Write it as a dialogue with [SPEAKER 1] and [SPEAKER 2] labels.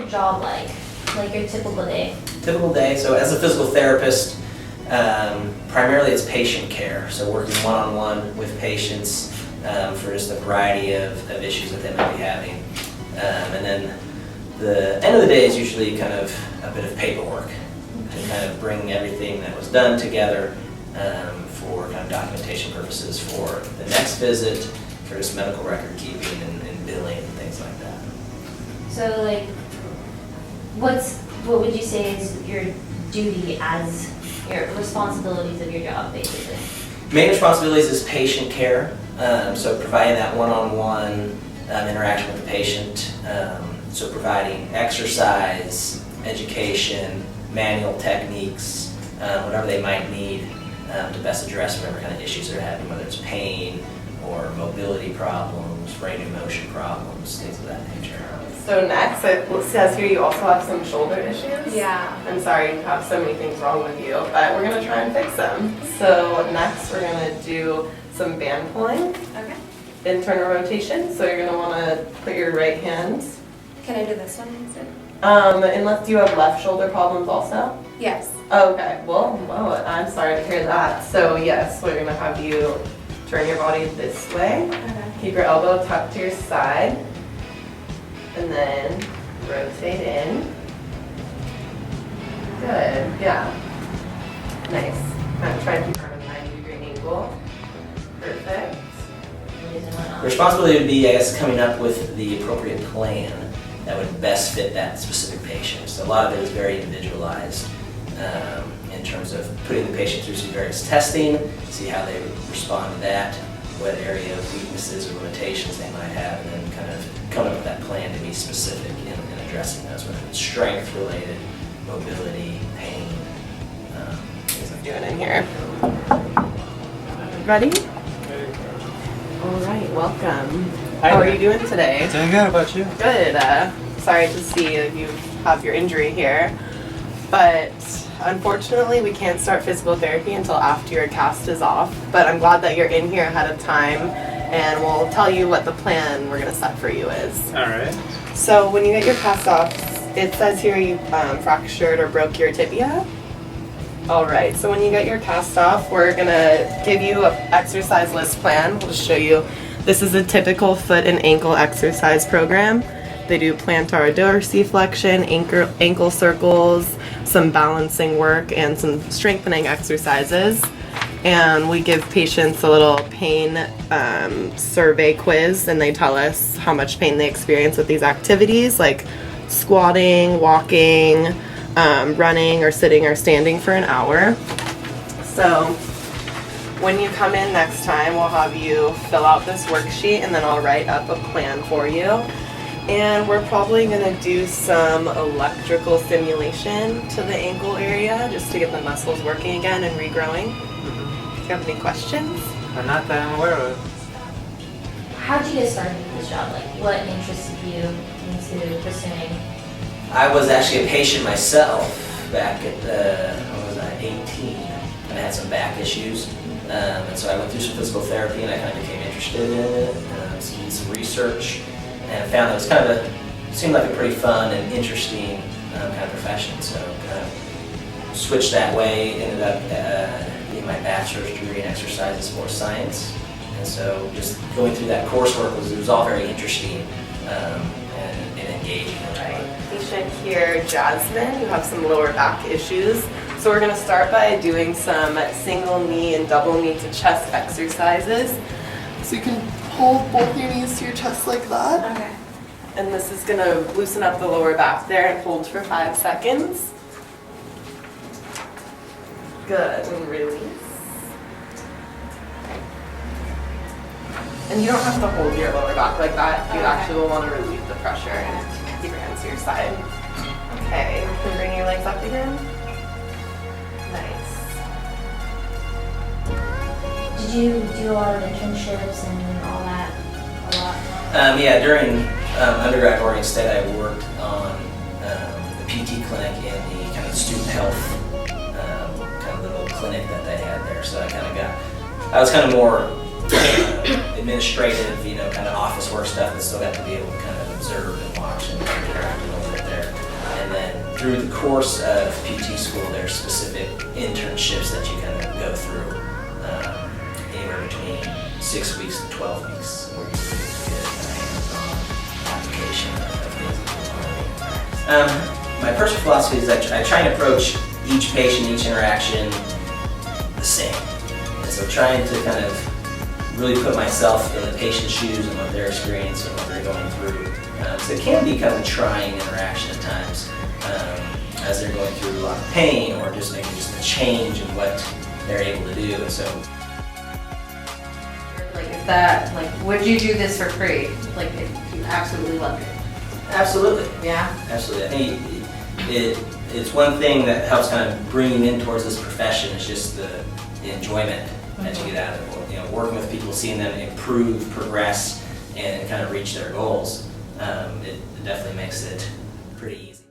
[SPEAKER 1] job like? Like your typical day?
[SPEAKER 2] Typical day, so as a physical therapist, primarily it's patient care. So working one-on-one with patients for just a variety of issues that they might be having. And then the end of the day is usually kind of a bit of paperwork to kind of bring everything that was done together for kind of documentation purposes for the next visit, for just medical record keeping and billing and things like that.
[SPEAKER 1] So like, what would you say is your duty as your responsibilities of your job, basically?
[SPEAKER 2] Main responsibilities is patient care, so providing that one-on-one interaction with the patient, so providing exercise, education, manual techniques, whatever they might need to best address whatever kind of issues they're having, whether it's pain or mobility problems, range of motion problems, things of that nature.
[SPEAKER 3] So next, it says here you also have some shoulder issues.
[SPEAKER 1] Yeah.
[SPEAKER 3] I'm sorry you have so many things wrong with you, but we're going to try and fix them. So next we're going to do some band pulling.
[SPEAKER 4] Okay.
[SPEAKER 3] Internal rotation. So you're going to want to put your right hand.
[SPEAKER 4] Can I do this one instead?
[SPEAKER 3] Unless you have left shoulder problems also?
[SPEAKER 4] Yes.
[SPEAKER 3] Okay, well, I'm sorry to hear that. So yes, we're going to have you turn your body this way.
[SPEAKER 4] Okay.
[SPEAKER 3] Keep your elbow tucked to your side. And then rotate in. Good, yeah. Nice. Kind of try to keep on a 90-degree angle. Perfect.
[SPEAKER 2] The responsibility would be, I guess, coming up with the appropriate plan that would best fit that specific patient. So a lot of it is very individualized in terms of putting the patient through some various testing, see how they respond to that, what area of weaknesses or limitations they might have, and then kind of coming up with that plan to be specific in addressing those, whether it's strength related, mobility, pain, things like
[SPEAKER 3] Doing
[SPEAKER 2] that.
[SPEAKER 3] in here. Ready? All right, welcome.
[SPEAKER 5] Hi
[SPEAKER 3] How are
[SPEAKER 5] there.
[SPEAKER 3] you doing today?
[SPEAKER 5] Doing good, how about you?
[SPEAKER 3] Good. Sorry to see you have your injury here, but unfortunately we can't start physical therapy until after your cast is off, but I'm glad that you're in here ahead of time and we'll tell you what the plan we're going to set for you is.
[SPEAKER 5] Alright.
[SPEAKER 3] So when you get your cast off, it says here you fractured or broke your tibia. Alright, so when you get your cast off, we're going to give you an exercise list plan. We'll show you. This is a typical foot and ankle exercise program. They do plantar dorsiflexion, ankle circles, some balancing work, and some strengthening exercises. And we give patients a little pain survey quiz, and they tell us how much pain they experience with these activities, like squatting, walking, running, or sitting or standing for an hour. So when you come in next time, we'll have you fill out this worksheet, and then I'll write up a plan for you. And we're probably going to do some electrical stimulation to the ankle area just to get the muscles working again and regrowing. Do you have any questions?
[SPEAKER 5] Not that I'm aware of.
[SPEAKER 1] How'd you get started with this job? Like, what interested you into pursuing?
[SPEAKER 2] I was actually a patient myself back at when was I, 18, and I had some back issues. And so I went through some physical therapy and I kind of became interested in it, did some research, and found that it was kind of seemed like a pretty fun and interesting kind of profession. So kind of switched that way, ended up getting my bachelor's degree in exercise and sports science. And so just going through that coursework was all very interesting and engaging.
[SPEAKER 3] Patient here, Jasmine, you have some lower back issues. So we're going to start by doing some single knee and double knee to chest exercises. So you can hold both your knees to your chest like that.
[SPEAKER 4] Okay.
[SPEAKER 3] And this is going to loosen up the lower back there and hold for 5 seconds. Good, and release. And you don't have to hold your lower back like that. You
[SPEAKER 4] Okay.
[SPEAKER 3] actually will want to relieve the pressure and keep your hands to your side. Okay, you can bring your legs up again. Nice.
[SPEAKER 1] Did you do a lot of internships and all that? A lot?
[SPEAKER 2] Yeah, during undergrad at Oregon State, I worked on the PT clinic and the kind of student health kind of little clinic that they had there. So I was kind of more administrative, kind of office work stuff, and still got to be able to kind of observe and watch and interact a little bit there. through the course of PT school, there's specific internships that you kind of go through, anywhere between 6 weeks to 12 weeks, where you get a hands-on application of things that you're learning. My personal philosophy is that I try and approach each patient, each interaction the same. And so trying to kind of really put myself in the patient's shoes and what they're experiencing, what they're going through. So it can be kind of a trying interaction at times, as they're going through a lot of pain or just maybe just a change in what they're able to do. And so,
[SPEAKER 6] Like, is that, like, would you do this for free? Like, if you absolutely loved it?
[SPEAKER 2] absolutely,
[SPEAKER 6] Yeah?
[SPEAKER 2] absolutely. I think it's one thing that helps kind of bring you in towards this profession is just the enjoyment that you get out of it. You know, working with people, seeing them improve, progress, and kind of reach their goals. It definitely makes it pretty easy.